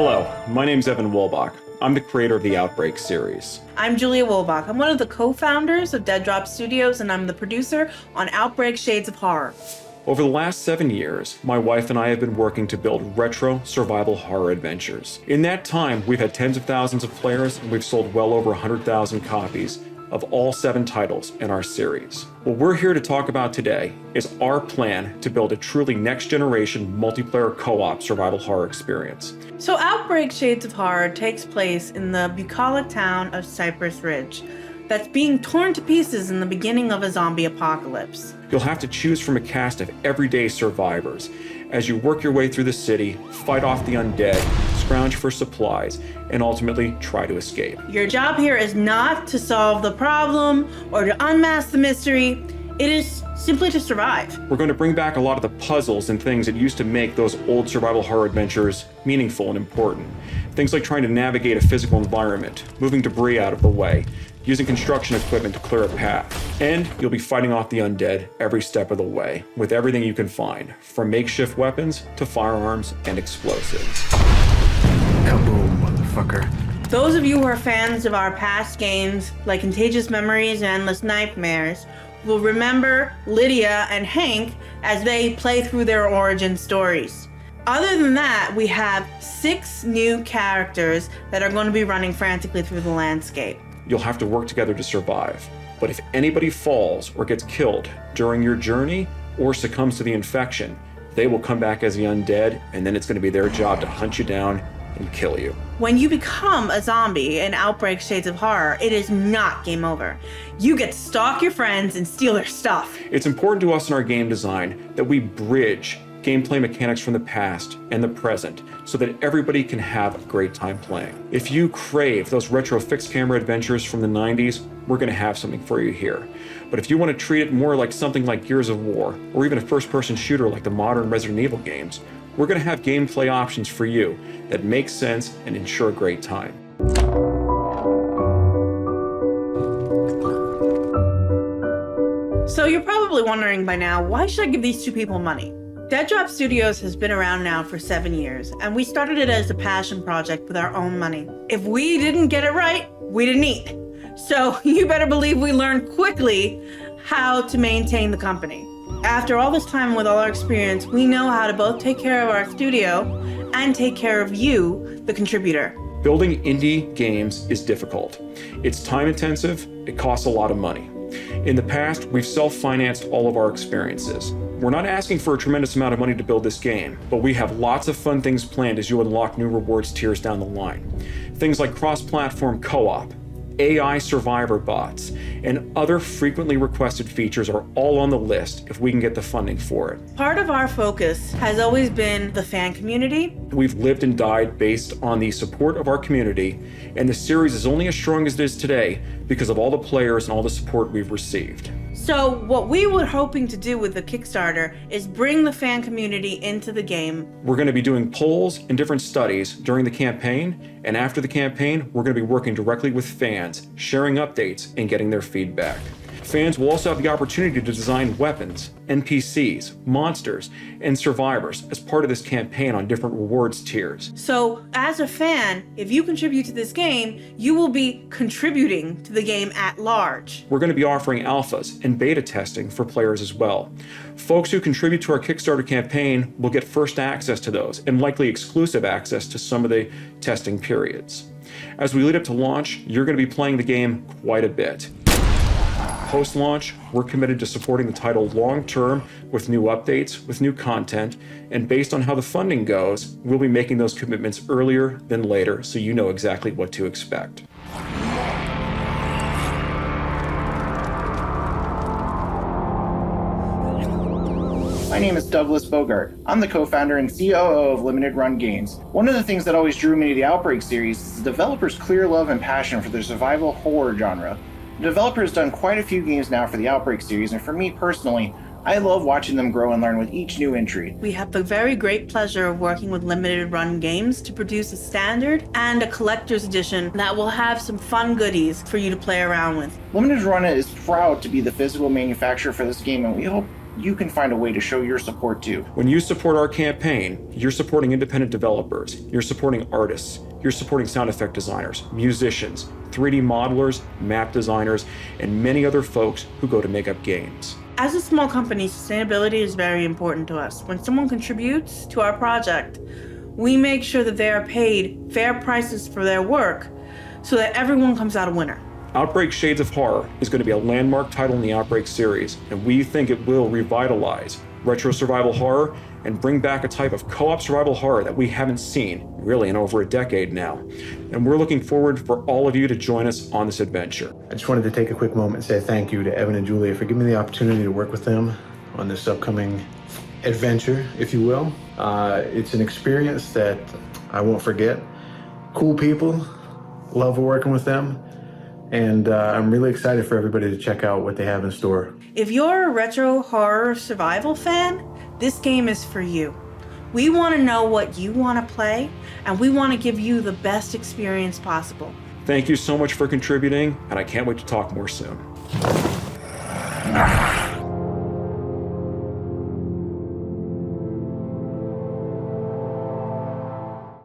Hello, my name's Evan Wolbach. I'm the creator of the Outbreak series. I'm Julia Wolbach. I'm one of the co-founders of Dead Drop Studios, and I'm the producer on Outbreak Shades of Horror. Over the last 7 years, my wife and I have been working to build retro survival horror adventures. In that time, we've had tens of thousands of players, and we've sold well over 100,000 copies of all 7 titles in our series. What we're here to talk about today is our plan to build a truly next-generation multiplayer co-op survival horror experience. So Outbreak Shades of Horror takes place in the bucolic town of Cypress Ridge that's being torn to pieces in the beginning of a zombie apocalypse. You'll have to choose from a cast of everyday survivors as you work your way through the city, fight off the undead, scrounge for supplies, and ultimately try to escape. Your job here is not to solve the problem or to unmask the mystery. It is simply to survive. We're going to bring back a lot of the puzzles and things that used to make those old survival horror adventures meaningful and important. Things like trying to navigate a physical environment, moving debris out of the way, using construction equipment to clear a path. And you'll be fighting off the undead every step of the way, with everything you can find, from makeshift weapons to firearms and explosives. Kaboom, motherfucker. Those of you who are fans of our past games, like Contagious Memories and Endless Nightmares, will remember Lydia and Hank as they play through their origin stories. Other than that, we have 6 new characters that are going to be running frantically through the landscape. You'll have to work together to survive. But if anybody falls or gets killed during your journey or succumbs to the infection, they will come back as the undead, and then it's going to be their job to hunt you down and kill you. When you become a zombie in Outbreak Shades of Horror, it is not game over. You get to stalk your friends and steal their stuff. It's important to us in our game design that we bridge gameplay mechanics from the past and the present so that everybody can have a great time playing. If you crave those retro fixed camera adventures from the 90s, we're going to have something for you here. But if you want to treat it more like something like Gears of War, or even a first-person shooter like the modern Resident Evil games, we're going to have gameplay options for you that make sense and ensure a great time. So you're probably wondering by now, why should I give these 2 people money? Dead Drop Studios has been around now for 7 years, and we started it as a passion project with our own money. If we didn't get it right, we didn't eat. So you better believe we learned quickly how to maintain the company. After all this time with all our experience, we know how to both take care of our studio and take care of you, the contributor. Building indie games is difficult. It's time intensive, it costs a lot of money. In the past, we've self-financed all of our experiences. We're not asking for a tremendous amount of money to build this game, but we have lots of fun things planned as you unlock new rewards tiers down the line. Things like cross-platform co-op, AI survivor bots, and other frequently requested features are all on the list if we can get the funding for it. Part of our focus has always been the fan community. We've lived and died based on the support of our community, and the series is only as strong as it is today because of all the players and all the support we've received. So what we were hoping to do with the Kickstarter is bring the fan community into the game. We're going to be doing polls and different studies during the campaign, and after the campaign, we're going to be working directly with fans, sharing updates, and getting their feedback. Fans will also have the opportunity to design weapons, NPCs, monsters, and survivors as part of this campaign on different rewards tiers. So as a fan, if you contribute to this game, you will be contributing to the game at large. We're going to be offering alphas and beta testing for players as well. Folks who contribute to our Kickstarter campaign will get first access to those and likely exclusive access to some of the testing periods. As we lead up to launch, you're going to be playing the game quite a bit. Post-launch, we're committed to supporting the title long-term with new updates, with new content, and based on how the funding goes, we'll be making those commitments earlier than later so you know exactly what to expect. My name is Douglas Bogart. I'm the co-founder and COO of Limited Run Games. One of the things that always drew me to the Outbreak series is the developers' clear love and passion for the survival horror genre. The developer has done quite a few games now for the Outbreak series, and for me personally, I love watching them grow and learn with each new entry. We have the very great pleasure of working with Limited Run Games to produce a standard and a collector's edition that will have some fun goodies for you to play around with. Limited Run is proud to be the physical manufacturer for this game, and we hope you can find a way to show your support too. When you support our campaign, you're supporting independent developers, you're supporting artists, you're supporting sound effect designers, musicians, 3D modelers, map designers, and many other folks who go to make up games. As a small company, sustainability is very important to us. When someone contributes to our project, we make sure that they are paid fair prices for their work so that everyone comes out a winner. Outbreak Shades of Horror is going to be a landmark title in the Outbreak series, and we think it will revitalize retro survival horror and bring back a type of co-op survival horror that we haven't seen really in over a decade now. And we're looking forward for all of you to join us on this adventure. I just wanted to take a quick moment and say thank you to Evan and Julia for giving me the opportunity to work with them on this upcoming adventure, if you will. It's an experience that I won't forget. Cool people, love working with them, and I'm really excited for everybody to check out what they have in store. If you're a retro horror survival fan, this game is for you. We want to know what you want to play, and we want to give you the best experience possible. Thank you so much for contributing, and I can't wait to talk more soon.